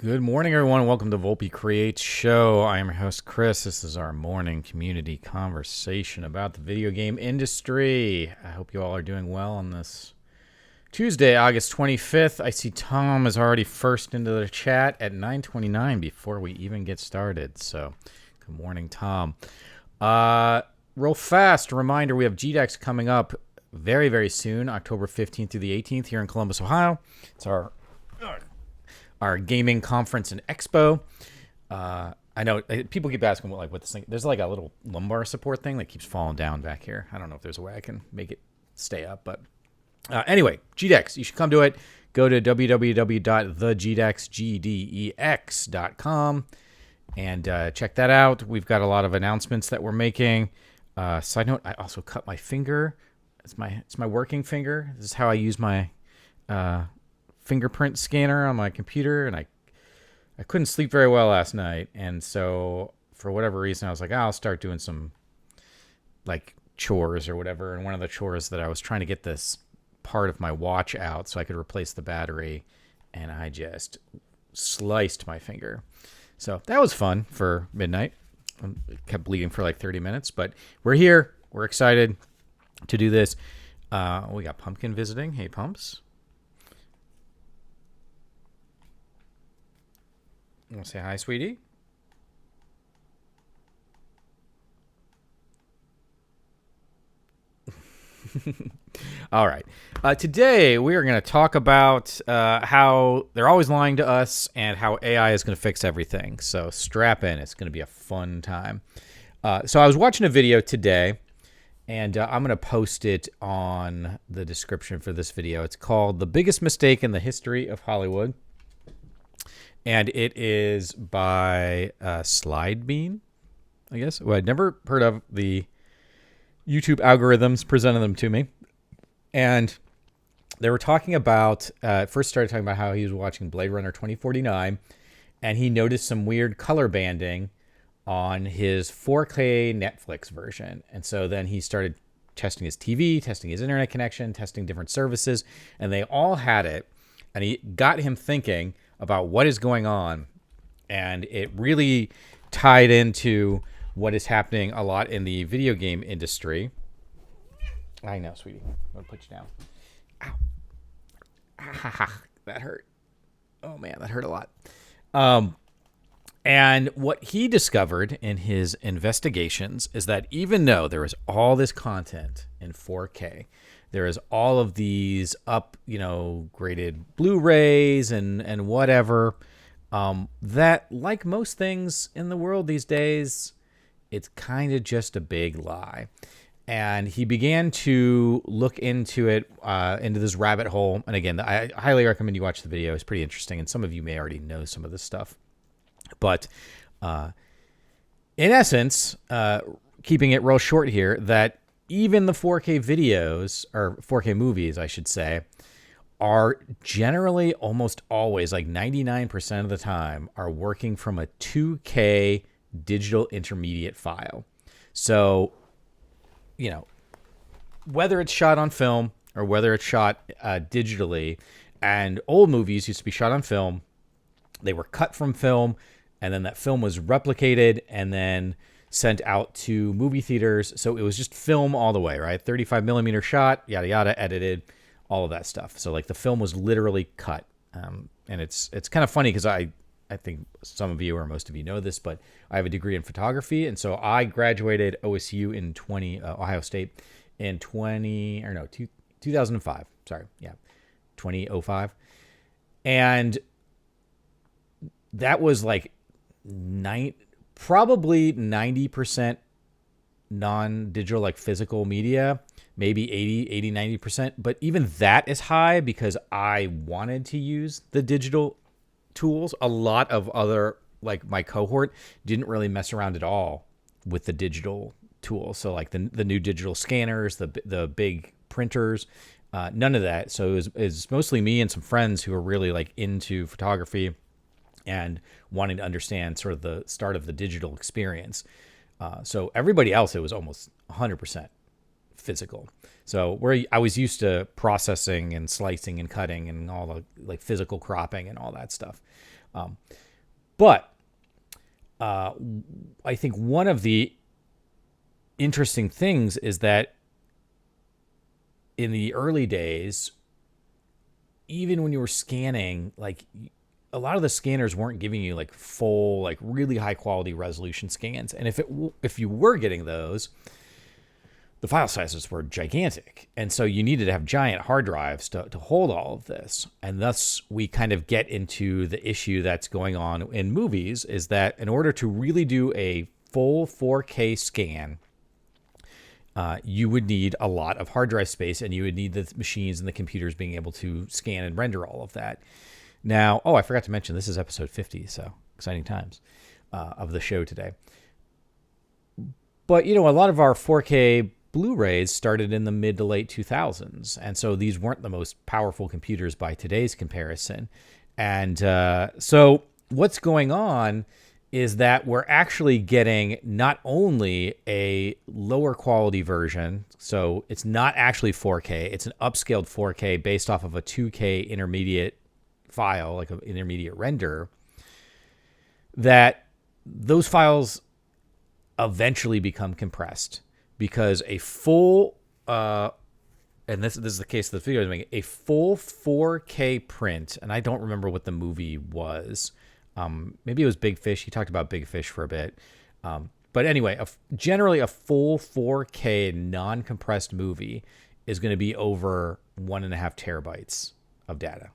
Good morning, everyone. Welcome to Volpe Creates show. I am your host, Chris. This is our morning community conversation about the video game industry. I hope you all are doing well on this Tuesday, August 25th. I see Tom is already first into the chat at 9:29 before we even get started. So, good morning, Tom. Real fast, a reminder, we have GDEX coming up very, very soon, October 15th through the 18th here in Columbus, Ohio. It's our gaming conference and expo. I know people keep asking what this thing. There's like a little lumbar support thing that keeps falling down back here. I don't know if there's a way I can make it stay up, but anyway, GDEX, you should come to it. Go to www.thegdex.com and check that out. We've got a lot of announcements that we're making. Side note, I also cut my finger. It's my working finger. This is how I use my fingerprint scanner on my computer, and I couldn't sleep very well last night, and so for whatever reason I was like, I'll start doing some like chores or whatever. And one of the chores that I was trying to get this part of my watch out so I could replace the battery, and I just sliced my finger. So that was fun for midnight. It kept bleeding for like 30 minutes, but we're here. We're excited to do this. We got Pumpkin visiting. Hey, Pumps. You want to say hi, sweetie? All right. Today, we are going to talk about how they're always lying to us and how AI is going to fix everything. So strap in. It's going to be a fun time. So I was watching a video today, and I'm going to post it on the description for this video. It's called The Biggest Mistake in the History of Hollywood. And it is by Slidebean, I guess. Well, I'd never heard of. The YouTube algorithms presented them to me. And they were talking about, first started talking about how he was watching Blade Runner 2049. And he noticed some weird color banding on his 4K Netflix version. And so then he started testing his TV, testing his internet connection, testing different services. And they all had it. And he got him thinking about what is going on, and it really tied into what is happening a lot in the video game industry. I know, sweetie. I'm going to put you down. Ow. Ah, that hurt. Oh, man, that hurt a lot. And what he discovered in his investigations is that even though there is all this content in 4K, there is all of these graded Blu-rays and whatever, that, like most things in the world these days, it's kind of just a big lie. And he began to look into it, into this rabbit hole. And again, I highly recommend you watch the video. It's pretty interesting. And some of you may already know some of this stuff. But in essence, keeping it real short here, that even the 4K videos, or 4K movies, I should say, are generally almost always, like 99% of the time, are working from a 2K digital intermediate file. So, whether it's shot on film or whether it's shot digitally, and old movies used to be shot on film, they were cut from film, and then that film was replicated and then sent out to movie theaters. So it was just film all the way, right? 35 millimeter shot, yada, yada, edited, all of that stuff. So like the film was literally cut. And it's kind of funny because I think some of you or most of you know this, but I have a degree in photography. And so I graduated OSU in Ohio State in 2005. Sorry. Yeah. 2005. And that was like probably 90% non-digital, like physical media, maybe 80, 90%. But even that is high because I wanted to use the digital tools. A lot of other, like my cohort, didn't really mess around at all with the digital tools. So like the new digital scanners, the big printers, none of that. So it was mostly me and some friends who were really like into photography and wanting to understand sort of the start of the digital experience. So everybody else, it was almost 100% physical. So where I was used to processing and slicing and cutting and all the like physical cropping and all that stuff. But I think one of the interesting things is that in the early days, even when you were scanning, like a lot of the scanners weren't giving you like full, like really high quality resolution scans. And if you were getting those, the file sizes were gigantic. And so you needed to have giant hard drives to hold all of this. And thus we kind of get into the issue that's going on in movies, is that in order to really do a full 4K scan, you would need a lot of hard drive space, and you would need the machines and the computers being able to scan and render all of that. Now, I forgot to mention, this is episode 50, so exciting times of the show today. But, a lot of our 4K Blu-rays started in the mid to late 2000s, and so these weren't the most powerful computers by today's comparison. And so what's going on is that we're actually getting not only a lower quality version, so it's not actually 4K, it's an upscaled 4K based off of a 2K intermediate file, like an intermediate render, that those files eventually become compressed, because a full, and this is the case of the video I was making, a full 4K print, and I don't remember what the movie was, maybe it was Big Fish. He talked about Big Fish for a bit. But anyway, generally a full 4K non-compressed movie is going to be over 1.5 terabytes of data.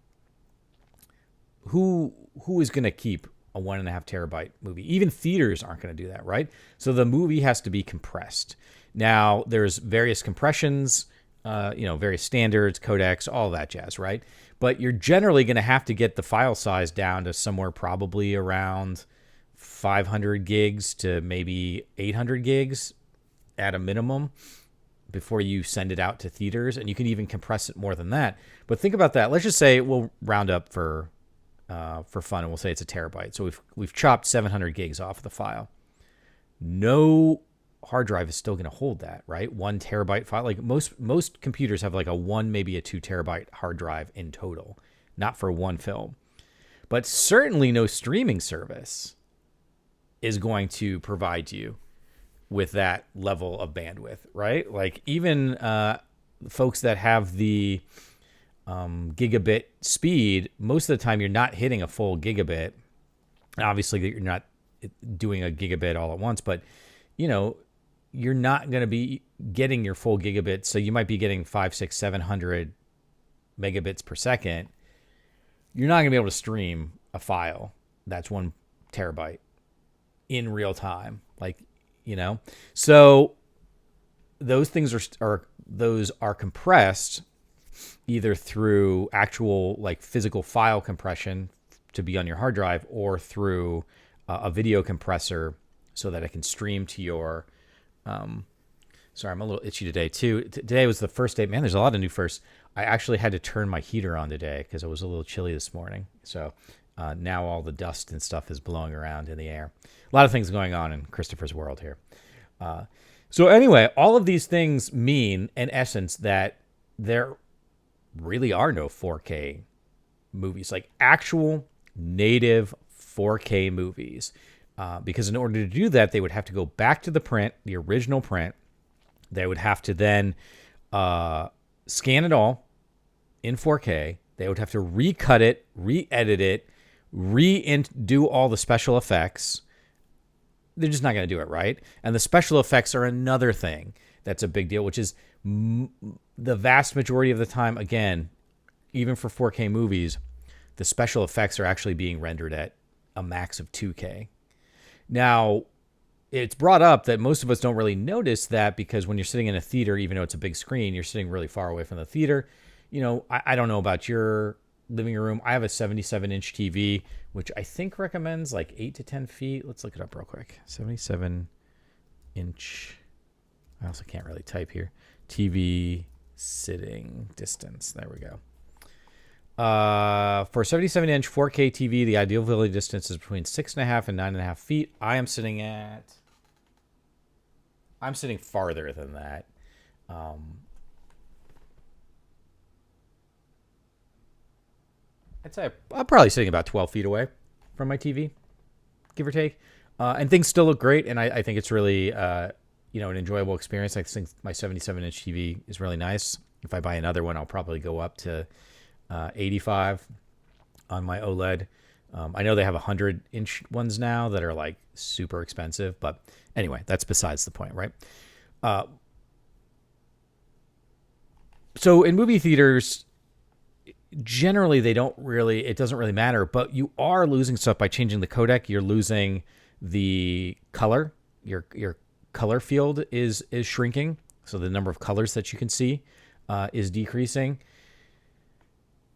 Who is going to keep a 1.5 terabyte movie? Even theaters aren't going to do that, right? So the movie has to be compressed. Now, there's various compressions, various standards, codecs, all that jazz, right? But you're generally going to have to get the file size down to somewhere probably around 500 gigs to maybe 800 gigs at a minimum before you send it out to theaters. And you can even compress it more than that. But think about that. Let's just say we'll round up for fun, and we'll say it's a terabyte. So we've chopped 700 gigs off the file. No hard drive is still going to hold that, right? 1 terabyte file. Like most computers have like a 1, maybe a 2 terabyte hard drive in total, not for one film. But certainly no streaming service is going to provide you with that level of bandwidth, right? Like even folks that have the gigabit speed, most of the time you're not hitting a full gigabit. Obviously, you're not doing a gigabit all at once, but you're not going to be getting your full gigabit. So you might be getting 500, 600, 700 megabits per second. You're not going to be able to stream a file that's 1 terabyte in real time. So those things are compressed either through actual like physical file compression to be on your hard drive, or through a video compressor so that it can stream to your sorry, I'm a little itchy today too. Today was the first day. Man, there's a lot of new firsts. I actually had to turn my heater on today because it was a little chilly this morning. So now all the dust and stuff is blowing around in the air. A lot of things going on in Christopher's world here. So anyway, all of these things mean, in essence, that there really are no 4K movies, like actual native 4K movies. Because in order to do that, they would have to go back to the print, the original print. They would have to then scan it all in 4K. They would have to recut it, re-edit it, do all the special effects. They're just not going to do it, right? And the special effects are another thing that's a big deal, which is the vast majority of the time, again, even for 4K movies, the special effects are actually being rendered at a max of 2K. Now, it's brought up that most of us don't really notice that, because when you're sitting in a theater, even though it's a big screen, you're sitting really far away from the theater. I don't know about your living room. I have a 77-inch TV, which I think recommends like 8 to 10 feet. Let's look it up real quick. 77-inch. I also can't really type here. TV sitting distance. There we go. For a 77-inch 4K TV, the ideal viewing distance is between 6.5 and 9.5 feet. I'm sitting farther than that. I'd say I'm probably sitting about 12 feet away. from my TV, give or take. And things still look great, and I think it's really an enjoyable experience. I think my 77-inch TV is really nice. If I buy another one, I'll probably go up to 85 on my OLED. I know they have 100-inch ones now that are like super expensive, but anyway, that's besides the point, right? So in movie theaters, generally it doesn't really matter, but you are losing stuff by changing the codec. You're losing the color. Your color field is shrinking, so the number of colors that you can see is decreasing.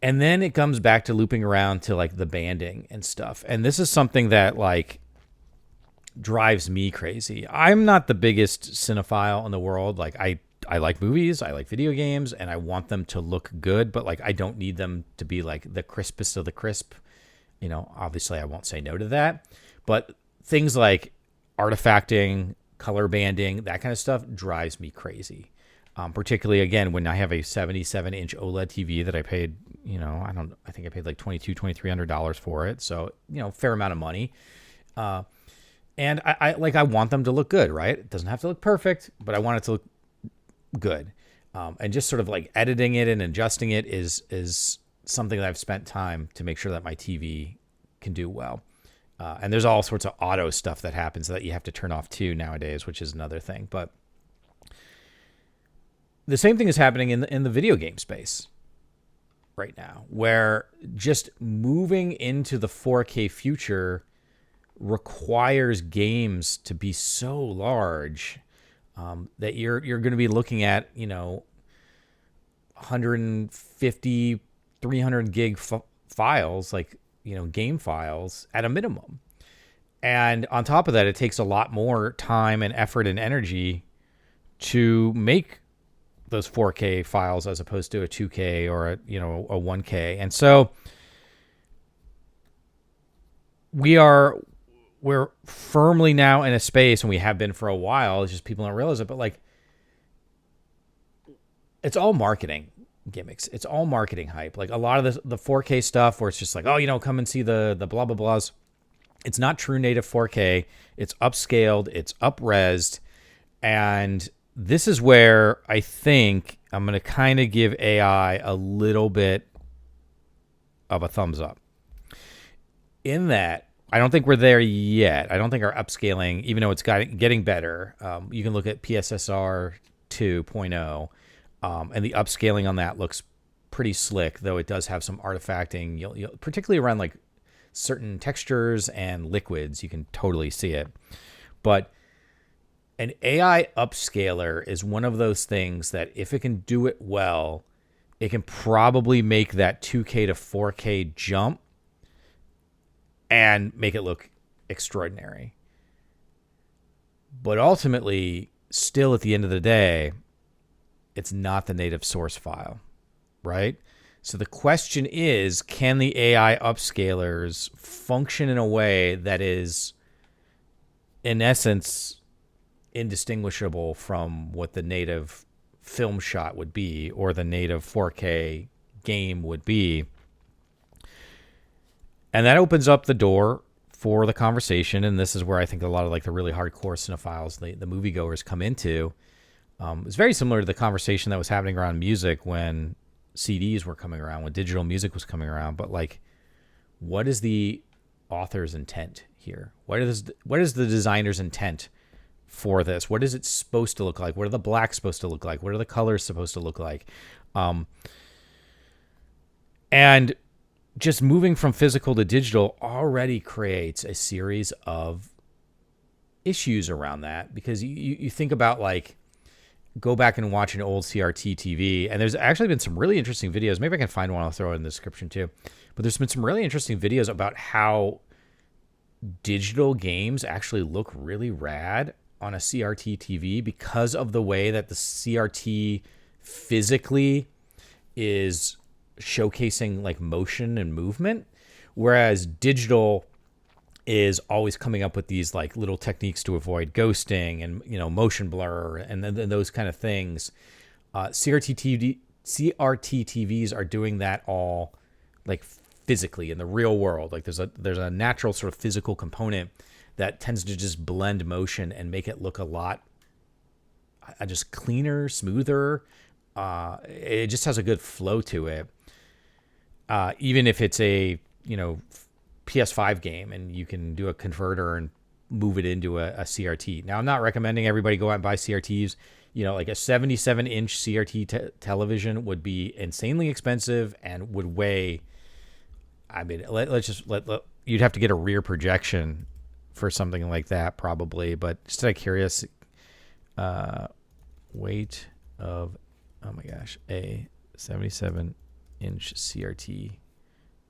And then it comes back to looping around to like the banding and stuff. And this is something that like drives me crazy. I'm not the biggest cinephile in the world. Like I like movies, I like video games, and I want them to look good, but like I don't need them to be like the crispest of the crisp. Obviously I won't say no to that. But things like artifacting, color banding, that kind of stuff drives me crazy. Particularly again, when I have a 77-inch OLED TV that I paid, I think I paid like $2,200-$2,300 for it. So, fair amount of money. And I want them to look good, right? It doesn't have to look perfect, but I want it to look good. And just sort of like editing it and adjusting it is something that I've spent time to make sure that my TV can do well. And there's all sorts of auto stuff that happens that you have to turn off too nowadays, which is another thing. But the same thing is happening in the video game space right now, where just moving into the 4K future requires games to be so large that you're going to be looking at 150, 300 gig files, like game files at a minimum. And on top of that, it takes a lot more time and effort and energy to make those 4K files as opposed to a 2K or a 1K. And so we're firmly now in a space, and we have been for a while. It's just people don't realize it, but like it's all marketing gimmicks. It's all marketing hype. Like a lot of the 4K stuff where it's just like, come and see the blah, blah, blahs. It's not true native 4K. It's upscaled. It's up-resed. And this is where I think I'm going to kind of give AI a little bit of a thumbs up. In that, I don't think we're there yet. I don't think our upscaling, even though it's getting better, you can look at PSSR 2.0, and the upscaling on that looks pretty slick, though it does have some artifacting, you'll particularly around like certain textures and liquids. You can totally see it. But an AI upscaler is one of those things that if it can do it well, it can probably make that 2K to 4K jump and make it look extraordinary. But ultimately, still at the end of the day, it's not the native source file, right? So the question is, can the AI upscalers function in a way that is, in essence, indistinguishable from what the native film shot would be or the native 4K game would be? And that opens up the door for the conversation, and this is where I think a lot of like the really hardcore cinephiles, the moviegoers, come into. It's very similar to the conversation that was happening around music when CDs were coming around, when digital music was coming around. But like, what is the author's intent here? What is the designer's intent for this? What is it supposed to look like? What are the blacks supposed to look like? What are the colors supposed to look like? And just moving from physical to digital already creates a series of issues around that, because you think about like, go back and watch an old CRT TV, and there's actually been some really interesting videos. Maybe I can find one. I'll throw it in the description too. But there's been some really interesting videos about how digital games actually look really rad on a CRT TV because of the way that the CRT physically is showcasing like motion and movement, whereas digital is always coming up with these like little techniques to avoid ghosting and motion blur and then those kind of things. CRT TVs are doing that all like physically in the real world. Like there's a natural sort of physical component that tends to just blend motion and make it look a lot just cleaner, smoother. It just has a good flow to it. Even if it's a, PS5 game and you can do a converter and move it into a CRT. Now, I'm not recommending everybody go out and buy CRTs. Like a 77-inch CRT television would be insanely expensive and would weigh. I mean, you'd have to get a rear projection for something like that probably. But just out of curious, weight of, oh my gosh, a 77-inch CRT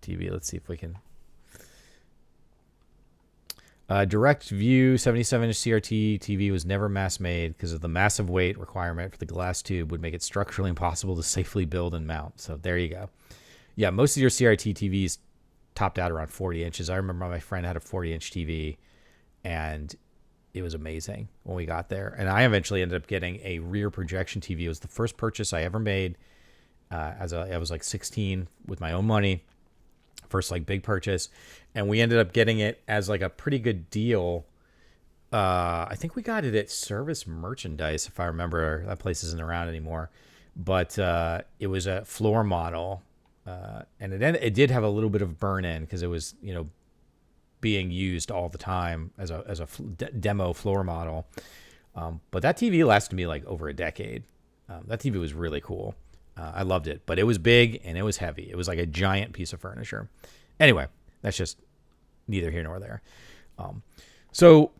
TV. Let's see if we can. Direct view 77-inch CRT TV was never mass made because of the massive weight requirement for the glass tube would make it structurally impossible to safely build and mount. So there you go. Yeah, most of your CRT TVs topped out around 40 inches. I remember my friend had a 40-inch TV, and it was amazing when we got there. And I eventually ended up getting a rear projection TV. It was the first purchase I ever made. I was like 16 with my own money. First like big purchase, and we ended up getting it as like a pretty good deal. I think we got it at Service Merchandise, if I remember. That place isn't around anymore, but it was a floor model, and it did have a little bit of burn in because it was being used all the time as a demo floor model. But that TV lasted me like over a decade. That TV was really cool. I loved it, but it was big and it was heavy. It was like a giant piece of furniture. Anyway, that's just neither here nor there. So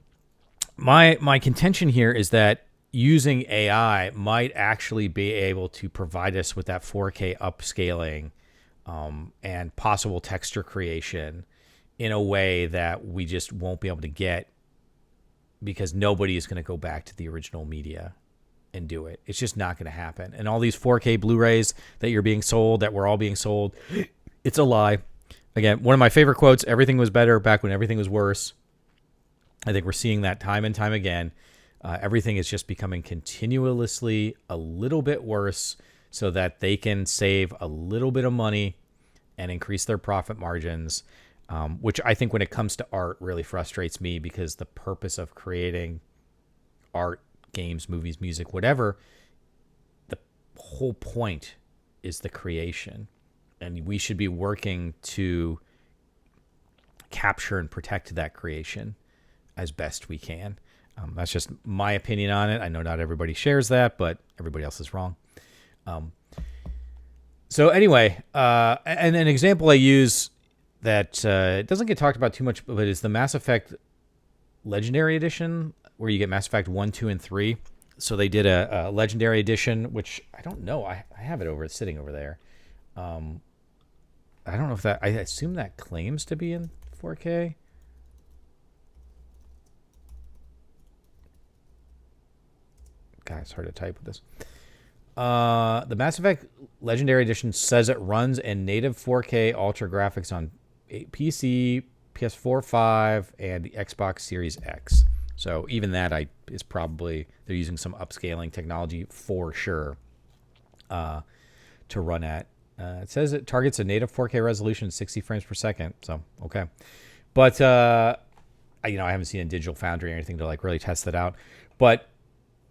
my contention here is that using AI might actually be able to provide us with that 4K upscaling and possible texture creation in a way that we just won't be able to get because nobody is going to go back to the original media and do it. It's just not going to happen. And all these 4K Blu-rays that we're all being sold, it's a lie. Again, one of my favorite quotes, everything was better back when everything was worse. I think we're seeing that time and time again. Everything is just becoming continuously a little bit worse so that they can save a little bit of money and increase their profit margins, which I think when it comes to art really frustrates me because the purpose of creating art, games, movies, music, whatever, the whole point is the creation, and we should be working to capture and protect that creation as best we can. That's just my opinion on it. I know not everybody shares that, but everybody else is wrong. So anyway, and an example I use that doesn't get talked about too much, but is the Mass Effect Legendary Edition, where you get Mass Effect 1, 2, and 3. So they did a Legendary Edition, which I don't know. I have it sitting over there. I don't know if that... I assume that claims to be in 4K. God, it's hard to type with this. The Mass Effect Legendary Edition says it runs in native 4K Ultra graphics on PC, PS4, 5, and the Xbox Series X. So even that is probably, they're using some upscaling technology for sure to run at. It says it targets a native 4K resolution, 60 frames per second. So, okay. But, I haven't seen a Digital Foundry or anything to like really test that out. But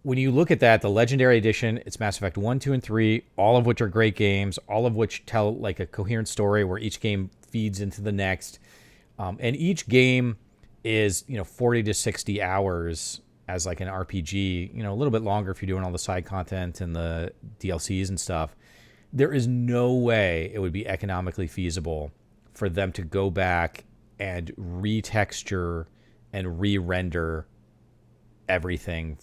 when you look at that, the Legendary Edition, it's Mass Effect 1, 2, and 3, all of which are great games, all of which tell like a coherent story where each game feeds into the next. And each game is 40 to 60 hours as like an RPG, a little bit longer if you're doing all the side content and the DLCs and stuff. There is no way it would be economically feasible for them to go back and retexture and re-render everything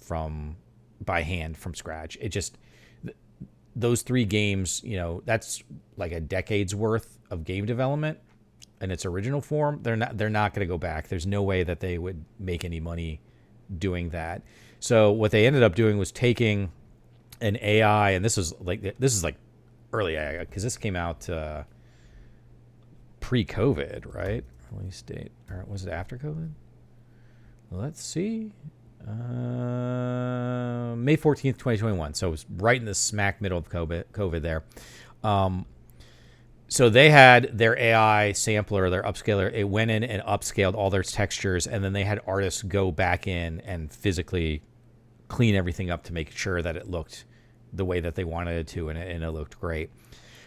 by hand from scratch. It just, those 3 games, that's like a decade's worth of game development in its original form. They're not going to go back. There's no way that they would make any money doing that. So what they ended up doing was taking an AI, and this is like early AI, because this came out pre-COVID, right? Release date, or was it after COVID? Let's see. May 14th, 2021. So it was right in the smack middle of COVID there. So they had their AI sampler, their upscaler. It went in and upscaled all their textures, and then they had artists go back in and physically clean everything up to make sure that it looked the way that they wanted it to, and it looked great.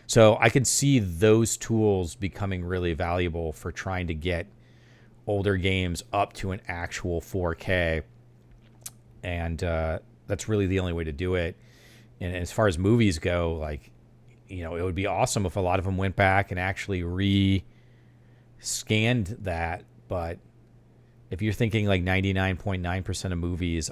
So I could see those tools becoming really valuable for trying to get older games up to an actual 4K, and that's really the only way to do it. And as far as movies go, like, you know, it would be awesome if a lot of them went back and actually re-scanned that. But if you're thinking like 99.9% of movies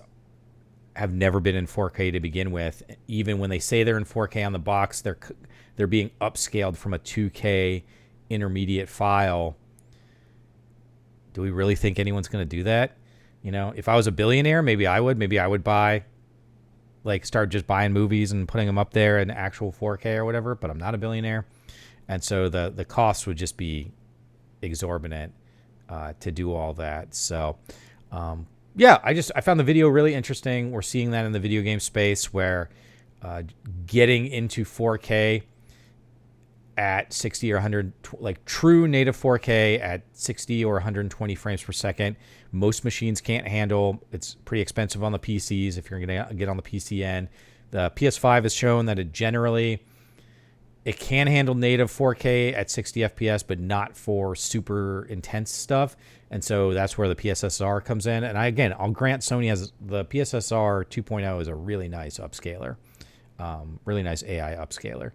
have never been in 4K to begin with, even when they say they're in 4K on the box, they're being upscaled from a 2K intermediate file. Do we really think anyone's going to do that? You know, if I was a billionaire, maybe I would buy, like, start just buying movies and putting them up there in actual 4K or whatever, but I'm not a billionaire. And so the cost would just be exorbitant to do all that. So, yeah, I found the video really interesting. We're seeing that in the video game space where getting into 4K at 60 or 100, like true native 4K at 60 or 120 frames per second, most machines can't handle. It's pretty expensive on the PCs if you're going to get on the PC end. The PS5 has shown that it can handle native 4K at 60 FPS, but not for super intense stuff. And so that's where the PSSR comes in. And I'll grant Sony has the PSSR 2.0 is a really nice upscaler, really nice AI upscaler.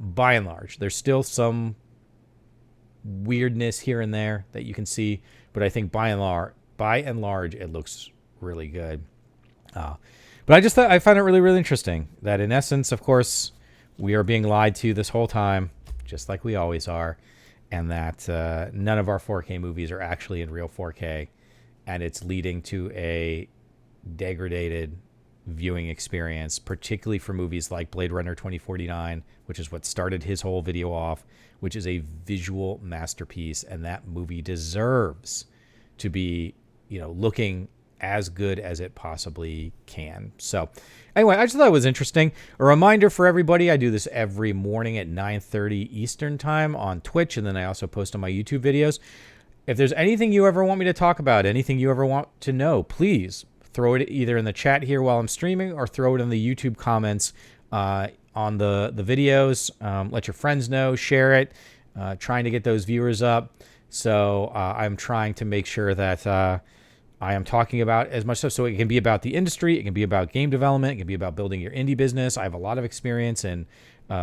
By and large, there's still some weirdness here and there that you can see, but I think by and large, it looks really good. But I found it really, really interesting that in essence, of course, we are being lied to this whole time, just like we always are, and that none of our 4K movies are actually in real 4K, and it's leading to a degraded viewing experience, particularly for movies like Blade Runner 2049, which is what started his whole video off, which is a visual masterpiece, and that movie deserves to be, you know, looking as good as it possibly can. So anyway, I just thought it was interesting. A reminder for everybody, I do this every morning at 9:30 Eastern time on Twitch, and then I also post on my YouTube videos. If there's anything you ever want me to talk about, anything you ever want to know, please throw it either in the chat here while I'm streaming or throw it in the YouTube comments on the videos. Let your friends know, share it, trying to get those viewers up. So I'm trying to make sure that I am talking about as much stuff. So it can be about the industry. It can be about game development. It can be about building your indie business. I have a lot of experience in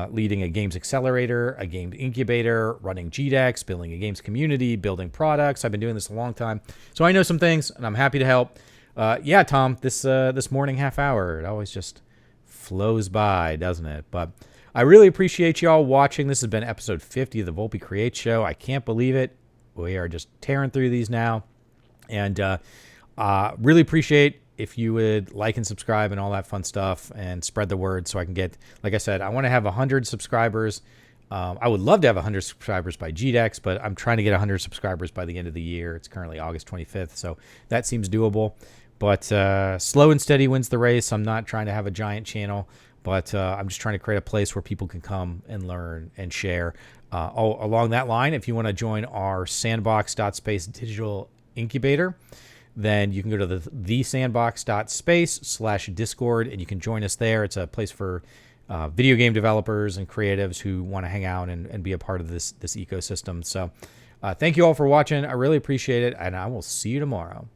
leading a games accelerator, a games incubator, running GDEX, building a games community, building products. I've been doing this a long time. So I know some things, and I'm happy to help. Yeah, Tom, this morning half hour, it always just flows by, doesn't it? But I really appreciate y'all watching. This has been episode 50 of the Volpe Creates Show. I can't believe it. We are just tearing through these now. And really appreciate if you would like and subscribe and all that fun stuff and spread the word so I can get, like I said, I want to have 100 subscribers. I would love to have 100 subscribers by GDEX, but I'm trying to get 100 subscribers by the end of the year. It's currently August 25th, so that seems doable. But slow and steady wins the race. I'm not trying to have a giant channel, but I'm just trying to create a place where people can come and learn and share. Along that line, if you want to join our sandbox.space digital incubator, then you can go to the thesandbox.space/Discord, and you can join us there. It's a place for video game developers and creatives who want to hang out and be a part of this ecosystem. So thank you all for watching. I really appreciate it, and I will see you tomorrow.